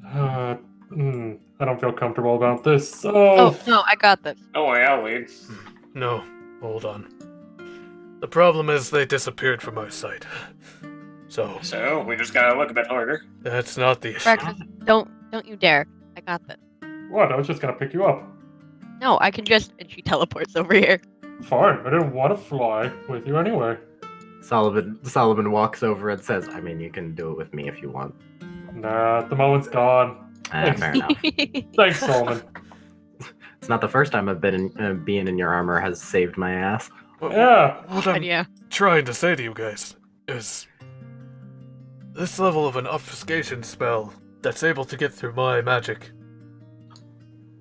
Uh, I don't feel comfortable about this, Oh, so... no, I got this. Don't worry, I'll lead. No, hold on. The problem is they disappeared from our sight. So, we just gotta look a bit harder. That's not the issue. Abraxys, don't you dare. I got this. What? I was just gonna pick you up. No, I can just... And she teleports over here. Fine, I didn't want to fly with you anyway. Solomon walks over and says, I mean, you can do it with me if you want. Nah, the moment's gone. Fair enough. Thanks, Solomon. It's not the first time I've been being in your armor has saved my ass. Yeah. What I'm Yeah. trying to say to you guys is this level of an obfuscation spell that's able to get through my magic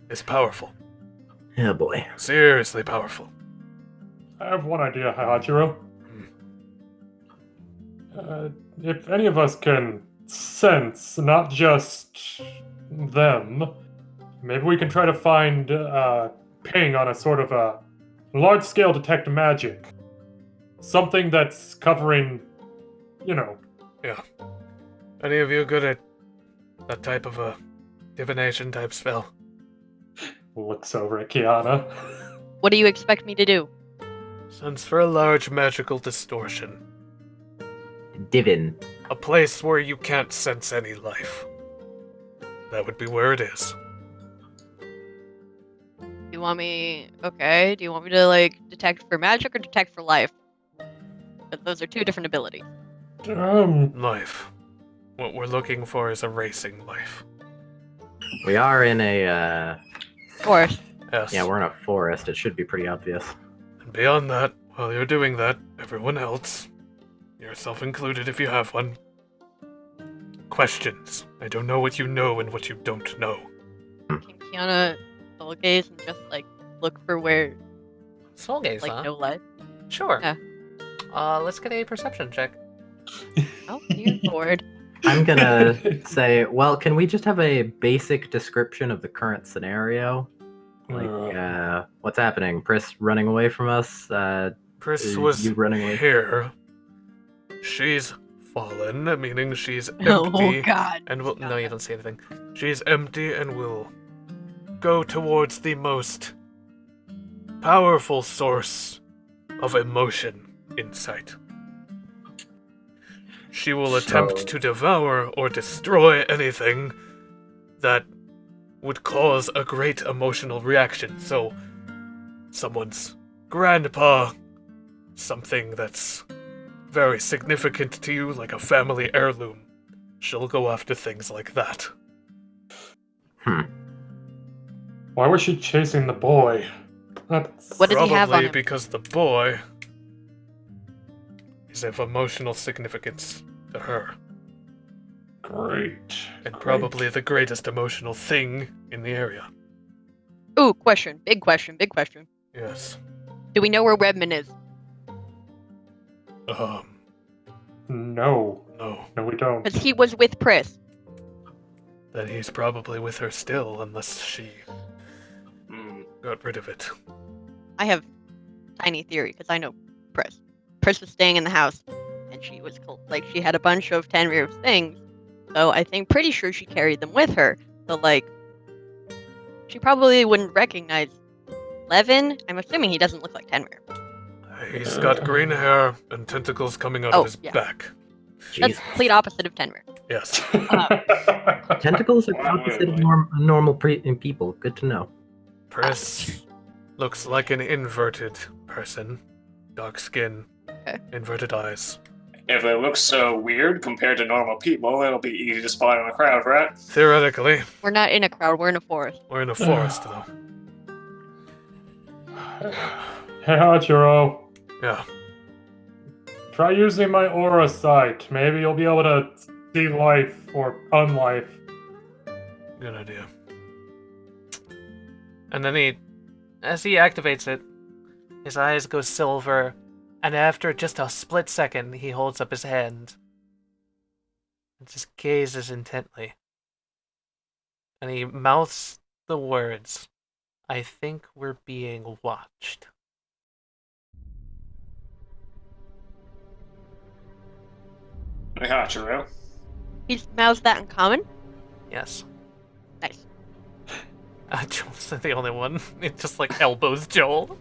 is powerful. Yeah, boy. Seriously powerful. I have one idea, Heihachiro. If any of us can sense, not just them, maybe we can try to find ping on a sort of a large-scale detect magic. Something that's covering, Yeah. Any of you good at that type of a divination type spell? Looks over at Keyana. What do you expect me to do? Sense for a large magical distortion. Divin. A place where you can't sense any life. That would be where it is. Do you want me... Okay, do you want me to, like, detect for magic or detect for life? But those are two different abilities. Life. What we're looking for is a racing life. We are in a, Forest. Yes. yeah, we're in a forest. It should be pretty obvious. And beyond that, while you're doing that, everyone else, yourself included if you have one, questions. I don't know what you know and what you don't know. Can Keyana soul gaze and just, like, look for where, Soul gaze, like, huh? no life? Sure. Yeah. Let's get a perception check. Oh, dear lord. I'm gonna say, well, can we just have a basic description of the current scenario? Like, what's happening? Pris running away from us? Pris was you running away? here. She's fallen, meaning she's empty. Oh, God. And will No, you don't see anything. She's empty and will go towards the most powerful source of emotion in sight. She will attempt to devour or destroy anything that would cause a great emotional reaction. So, someone's grandpa, something that's very significant to you, like a family heirloom. She'll go after things like that. Why was she chasing the boy? That's... What does he have on Probably him? because the boy is of emotional significance to her. Great. And probably the greatest emotional thing in the area. Ooh, question. Big question. Big question. Yes. Do we know where Redmond is? No. No. No, we don't. Because he was with Pris. Then he's probably with her still, unless she got rid of it. I have tiny theory, because I know Pris. Pris was staying in the house, and she was, like, she had a bunch of Tenrier things, so I think pretty sure she carried them with her. So, like, she probably wouldn't recognize Levin. I'm assuming he doesn't look like Tenrier. He's got green hair and tentacles coming out of his back. That's Jeez. complete opposite of Tenrier. Yes. Tentacles are opposite of normal people. Good to know. Pris looks like an inverted person. Dark skin, inverted eyes. If it looks so weird compared to normal people, it'll be easy to spot in a crowd, right? Theoretically. We're not in a crowd, we're in a forest. We're in a forest, though. Heihachiro, Yeah. try using my aura sight. Maybe you'll be able to see life or unlife. Good idea. And then as he activates it, his eyes go silver, and after just a split second, he holds up his hand and just gazes intently. And he mouths the words, "I think we're being watched." Heihachiro. He mouths that in common? Yes. Nice. Joel's the only one. It just like elbows Joel.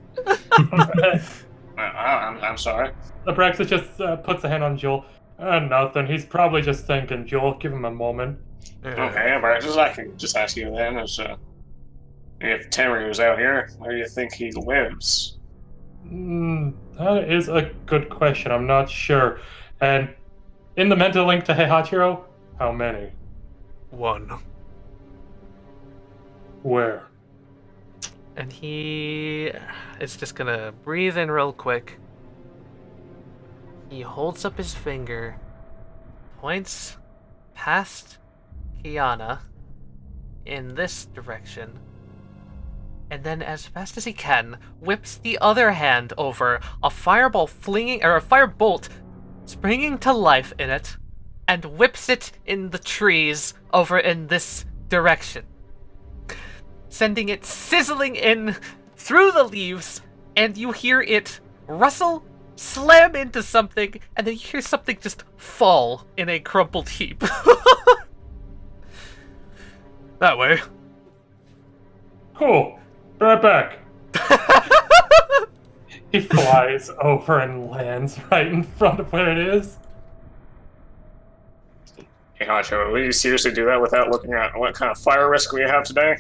I'm sorry. Abraxas just puts a hand on Joel. Nothing. He's probably just thinking. Joel, give him a moment. Okay, but I can just ask you then, if Tenrier was out here, where do you think he lives? That is a good question. I'm not sure. And in the mental link to Heihachiro, how many? 1. Where? And he is just gonna breathe in real quick. He holds up his finger, points past Keyana in this direction, and then as fast as he can, whips the other hand over, a fireball flinging, or a firebolt springing to life in it, and whips it in the trees over in this direction, sending it sizzling in through the leaves, and you hear it rustle, slam into something, and then you hear something just fall in a crumpled heap. That way. Cool. Be right back. He flies over and lands right in front of where it is. Hey, Hacho, will you seriously do that without looking at what kind of fire risk we have today?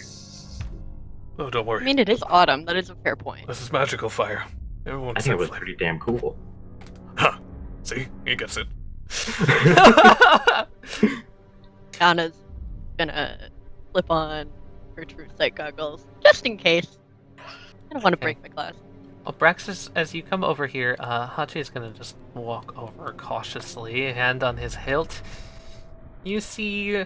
Oh, don't worry. I mean, it is autumn. That is a fair point. This is magical fire. Everyone I think it was pretty damn cool. Huh. See? He gets it. Anna's gonna flip on her true sight goggles, just in case. I don't want to break my glass. Abraxas, as you come over here, Hachi is gonna just walk over cautiously, hand on his hilt. You see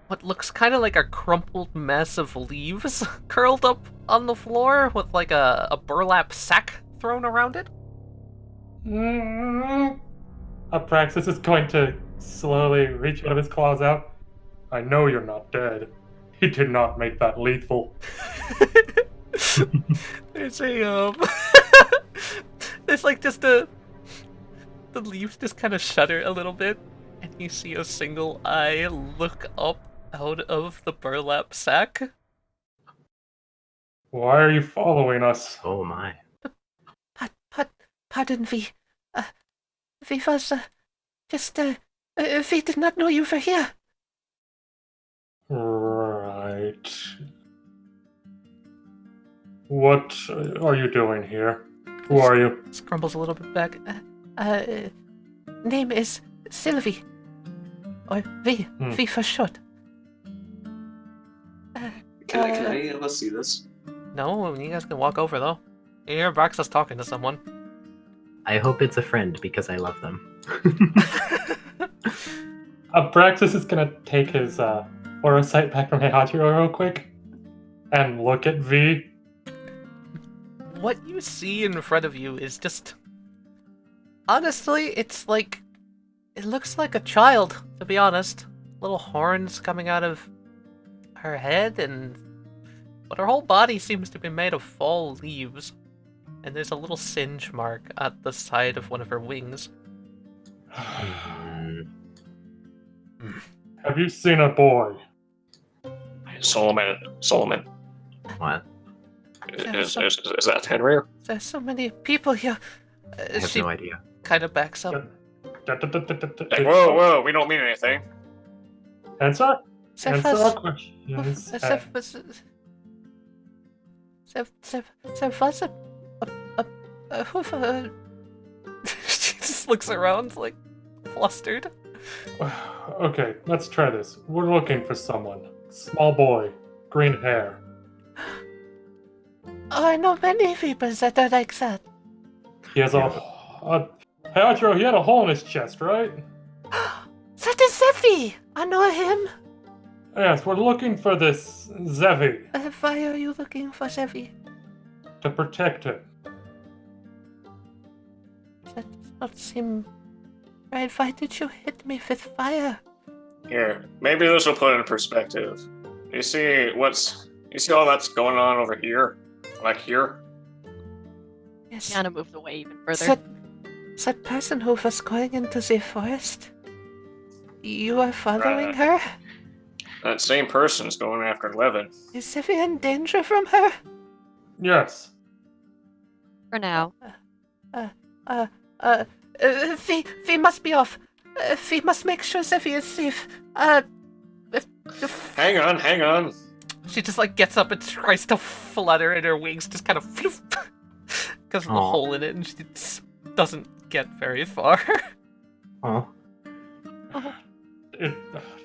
what looks kind of like a crumpled mess of leaves curled up on the floor with like a burlap sack thrown around it. Abraxas is going to slowly reach one of his claws out. I know you're not dead. He did not make that lethal. There's a there's like just the leaves just kind of shudder a little bit, and you see a single eye look up out of the burlap sack. Why are you following us? Oh my. Pardon, we was we did not know you were here. Right. What are you doing here? Who are you? Scrumbles a little bit back. Name is Sylvie. Or V. V for short. Can I let's see this? No, you guys can walk over though. You hear Abraxas talking to someone. I hope it's a friend because I love them. Abraxas is gonna take his aura sight back from Heihachiro real quick and look at V. What you see in front of you is just... Honestly, it's like... It looks like a child, to be honest. Little horns coming out of her head, but her whole body seems to be made of fall leaves. And there's a little singe mark at the side of one of her wings. Have you seen a boy? Solomon. What? Is that Tenrier? There's so many people here. I have She no idea. kind of backs up. Like, whoa, we don't mean anything. Answer Seth our was... questions. She just looks around, like, flustered. Okay, let's try this. We're looking for someone. Small boy, green hair. Oh, I know many people that are like that. He has Heihachiro, he had a hole in his chest, right? That is Zevi! I know him. Yes, we're looking for this Zevi Why are you looking for Zevi? to protect him. That does not seem right. Why did you hit me with fire? Here, maybe this will put it in perspective. You see all that's going on over here? Like here? Yes. Keyana moves away even further. That person who was going into the forest? You are following her? that same person's going after Levin. Is Sevi in danger from her? Yes. For now. Vi must be off. Vi must make sure Sevi is safe. Hang on. She just like gets up and tries to flutter, and her wings just kind of floof because of the hole in it, and she just doesn't get very far. Oh.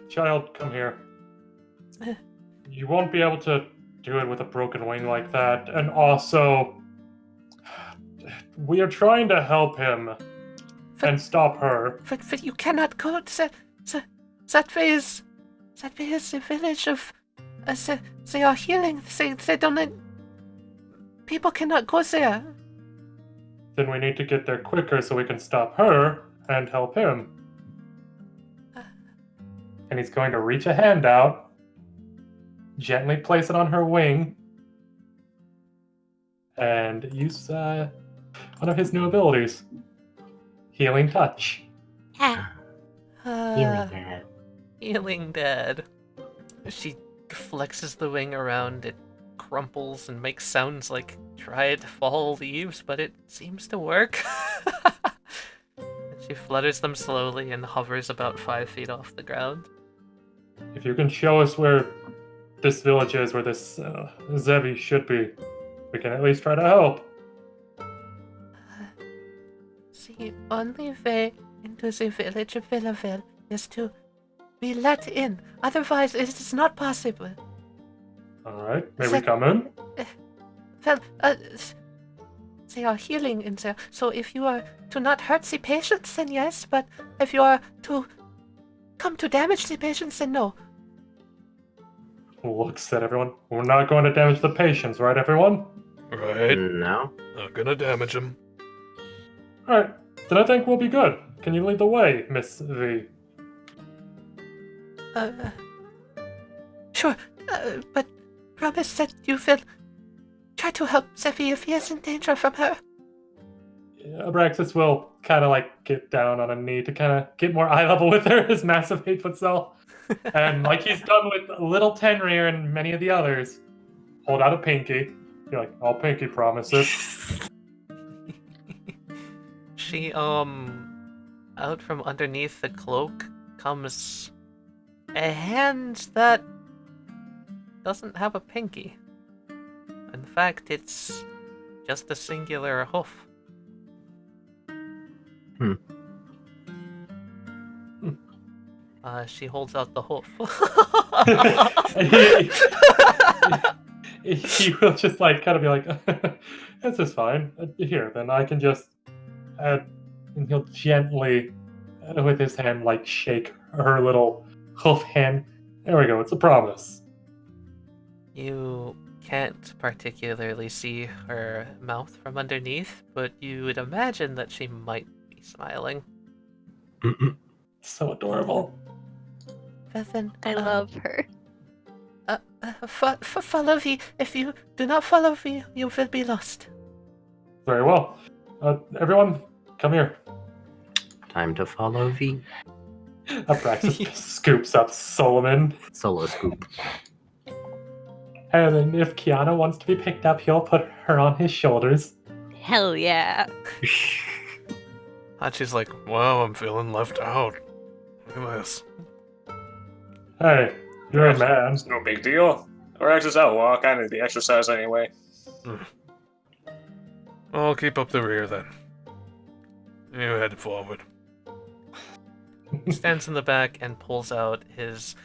Child, come here. You won't be able to do it with a broken wing like that. And also, we are trying to help him and stop her. But you cannot go. That way is the village of. They are healing. They don't. People cannot go there. Then we need to get there quicker so we can stop her and help him. And he's going to reach a hand out, gently place it on her wing, and use one of his new abilities, Healing Touch. Healing Dad. She flexes the wing around, it crumples and makes sounds like dried fall leaves, but it seems to work. She flutters them slowly and hovers about 5 feet off the ground. If you can show us where this village is, where this Zevi should be, we can at least try to help. The only way into the village of Willowveil is to be let in. Otherwise, it is not possible. Alright, may we come in? Well, they are healing in there. So if you are to not hurt the patients, then yes. But if you are to come to damage the patients, then no. Looks at everyone. We're not going to damage the patients, right, everyone? Right. No. Not gonna damage him. Alright, then I think we'll be good. Can you lead the way, Miss V? Sure. But promise that you will try to help Sevi if he is in danger from her. Abraxys will kind of like get down on a knee to kind of get more eye level with her, his massive 8-foot self. And like he's done with little Tenrier and many of the others, hold out a pinky. You're like, all pinky promises. She, out from underneath the cloak comes a hand that doesn't have a pinky. In fact, it's just a singular hoof. She holds out the hoof. he will just like kind of be like, this is fine. Here, then I can just and he'll gently with his hand like shake her little hoof hand. There we go, it's a promise. You can't particularly see her mouth from underneath, but you would imagine that she might be smiling. So adorable. Then, I love her. Follow me. If you do not follow me, you will be lost. Very well. Everyone, come here. Time to follow V. Abraxys scoops up Solomon. Solo scoop. And then if Keyana wants to be picked up, he'll put her on his shoulders. Hell yeah. Hachi's like, wow, I'm feeling left out. Look at this. Hey, you're a man. It's no big deal. Arax out. Well, I kind of the exercise anyway. I'll keep up the rear then. You head forward. He stands in the back and pulls out his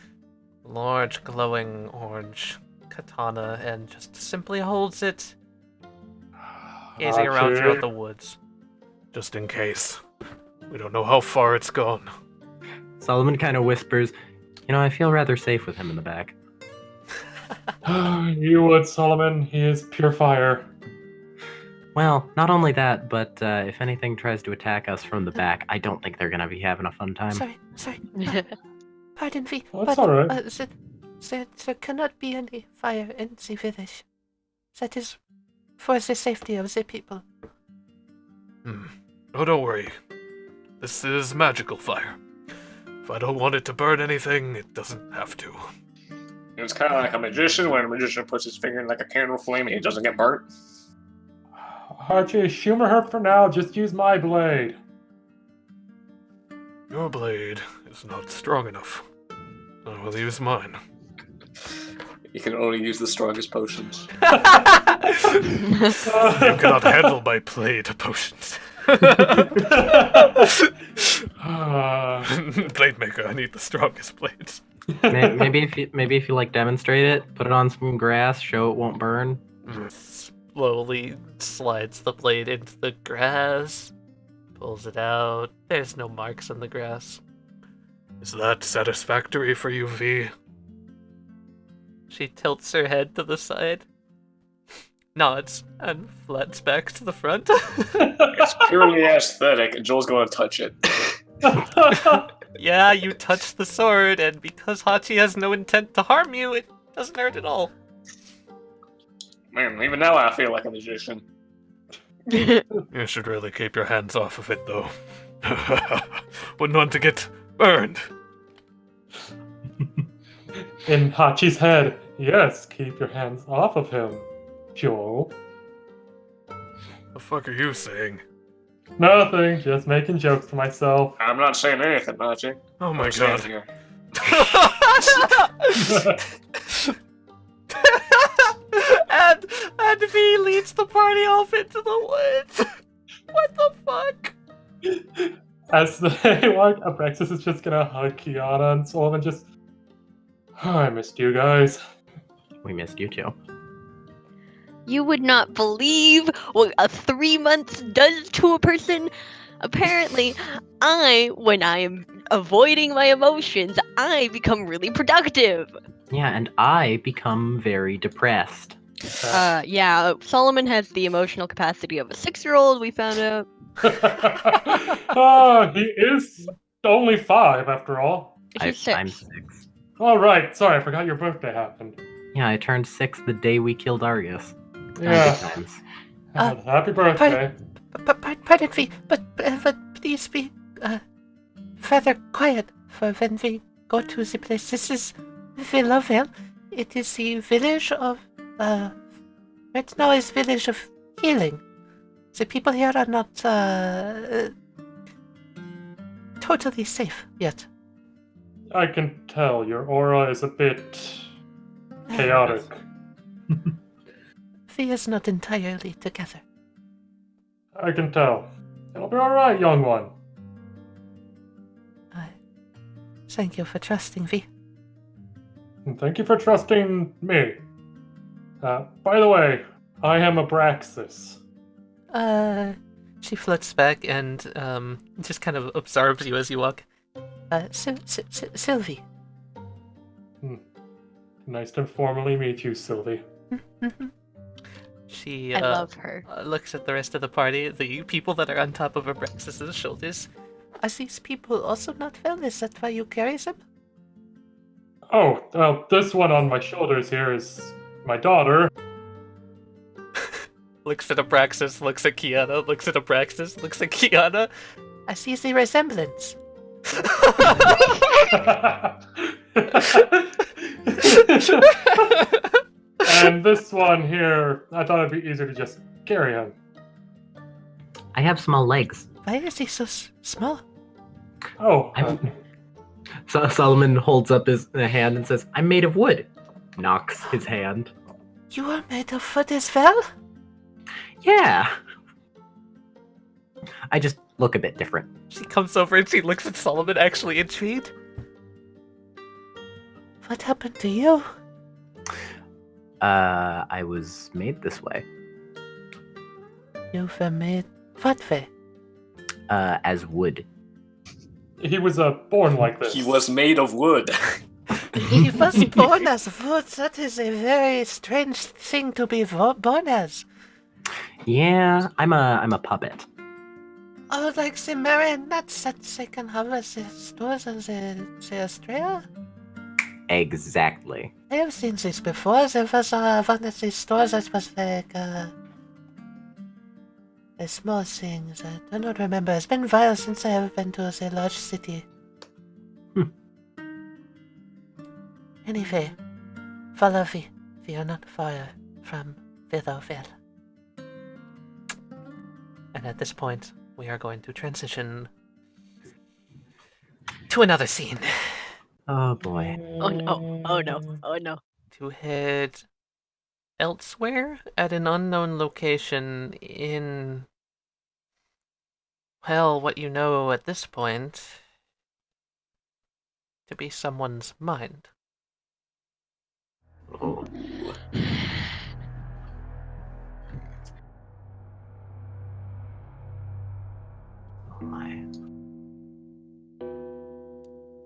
large glowing orange katana and just simply holds it, gazing around throughout the woods. Just in case. We don't know how far it's gone. Solomon kind of whispers, you know, I feel rather safe with him in the back. You would, Solomon. He is pure fire. Well, not only that, but if anything tries to attack us from the back, I don't think they're going to be having a fun time. Sorry. Pardon me, Well, that's but all right. there cannot be any fire in the village. That is for the safety of the people. Oh, don't worry. This is magical fire. If I don't want it to burn anything, it doesn't have to. It's kind of like a magician. When a magician puts his finger in like a candle flame, he doesn't get burnt. Archie, humor her for now. Just use my blade. Your blade is not strong enough. I will use mine. You can only use the strongest potions. You cannot handle my blade potions. Blade maker, I need the strongest blades. Maybe if you like demonstrate it, put it on some grass, show it won't burn. Slowly slides the blade into the grass, pulls it out. There's no marks on the grass. Is that satisfactory for you, V? She tilts her head to the side, nods, and flats back to the front. It's purely aesthetic, and Joel's going to touch it. Yeah, you touch the sword, and because Hachi has no intent to harm you, it doesn't hurt at all. Man, even now I feel like a magician. You should really keep your hands off of it, though. Wouldn't want to get burned. In Hachi's head, yes, keep your hands off of him, Joel. The fuck are you saying? Nothing, just making jokes to myself. I'm not saying anything, Hachi. Oh my I'm saying god. here. and V leads the party off into the woods. What the fuck? As they walk, Abraxys is just gonna hug Keyana and Sullivan just... Oh, I missed you guys. We missed you too. You would not believe what a 3 months does to a person. Apparently, when I am avoiding my emotions, I become really productive. Yeah, and I become very depressed. Yeah, Solomon has the emotional capacity of a 6-year-old, we found out. He is only 5 after all. He's 6. I'm 6. Oh, right. Sorry, I forgot your birthday happened. Yeah, I turned 6 the day we killed Argus. Yeah. Good times. Happy birthday. Pardon me, but please be further quiet for when we go to the place. This is Willowveil. It is the village of right now is village of healing. The people here are not totally safe yet. I can tell your aura is a bit chaotic. V is not entirely together. I can tell. It'll be alright, young one. Thank you for trusting V. And thank you for trusting me. By the way, I am Abraxys. She floats back and just kind of absorbs you as you walk. Sylvie. Nice to formally meet you, Sylvie. She I love her. looks at the rest of the party, the people that are on top of Abraxys' shoulders. Are these people also not well? Is that why you carry them? Oh, well, this one on my shoulders here is my daughter. Looks at Abraxys, looks at Keyana, looks at Abraxys, looks at Keyana. I see the resemblance. And this one here, I thought it'd be easier to just carry him. I have small legs. Why is he so small? Oh, So Solomon holds up his hand and says, "I'm made of wood." Knocks his hand. You are made of wood as well? Yeah. I just look a bit different. She comes over and she looks at Solomon, actually intrigued. What happened to you? I was made this way. You were made what way? As wood. he was born like this. He was made of wood. He was born as wood. That is a very strange thing to be born as. Yeah, I'm a puppet. Oh, like the marionettes that they can have at the stores in the Australia? Exactly. I have seen this before. There was one of these stores that was like a small thing. I do not remember. It's been a while since I have been to the large city. Anyway, Follow the unknown fire from Willowveil. And at this point, we are going to transition to another scene. Oh boy. Oh no. Oh no. Oh no. To head elsewhere at an unknown location in, well, what you know at this point to be someone's mind. Oh. Oh my.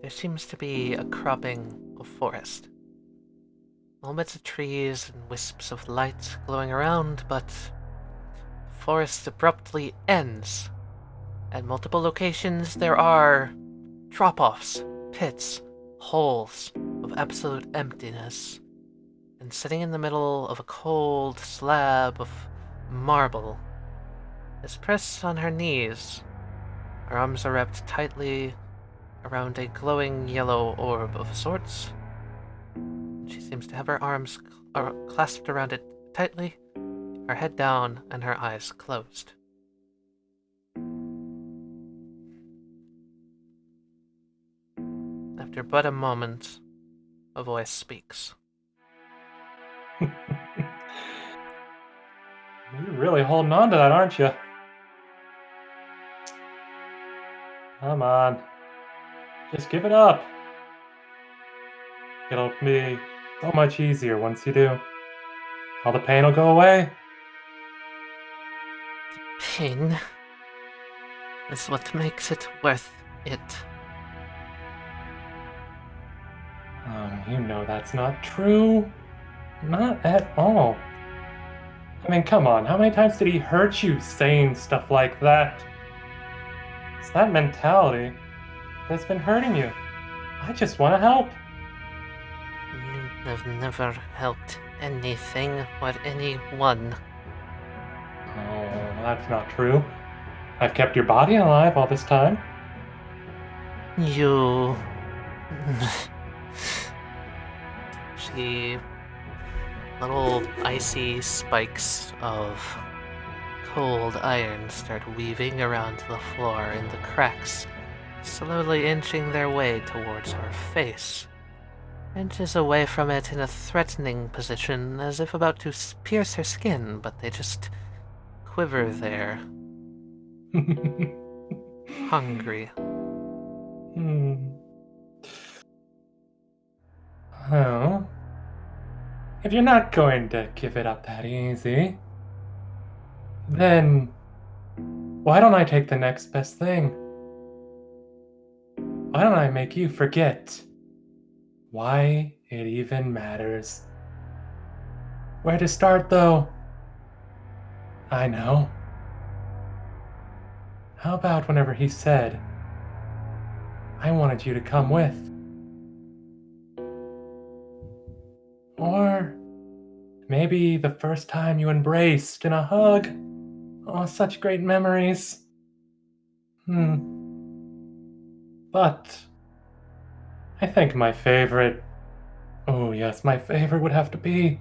There seems to be a cropping of forest. All bits of trees and wisps of light glowing around, but the forest abruptly ends. At multiple locations, there are drop-offs, pits, holes of absolute emptiness. And sitting in the middle of a cold slab of marble is Priss on her knees. Her arms are wrapped tightly around a glowing yellow orb of sorts. She seems to have her arms clasped around it tightly, her head down, and her eyes closed. After but a moment, a voice speaks. You're really holding on to that, aren't you? Come on. Just give it up. It'll be so much easier once you do. All the pain will go away. Pain is what makes it worth it. Oh, you know that's not true. Not at all. I mean, come on, how many times did he hurt you saying stuff like that? It's that mentality that's been hurting you. I just want to help. You have never helped anything or anyone. Oh, that's not true. I've kept your body alive all this time. You... She... Little icy spikes of cold iron start weaving around the floor in the cracks, slowly inching their way towards her face. Inches away from it in a threatening position, as if about to pierce her skin, but they just quiver there, hungry. Well, if you're not going to give it up that easy, then why don't I take the next best thing? Why don't I make you forget why it even matters? Where to start, though? I know. How about whenever he said, I wanted you to come with? Or maybe the first time you embraced in a hug. Oh, such great memories. But I think my favorite, oh yes, my favorite would have to be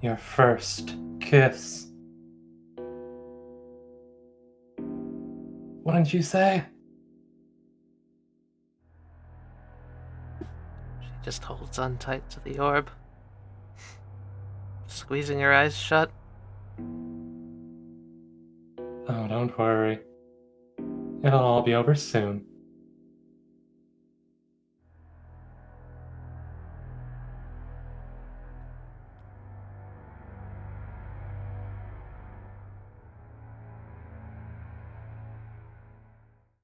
your first kiss. Wouldn't you say? She just holds on tight to the orb, squeezing her eyes shut. Oh, don't worry. It'll all be over soon.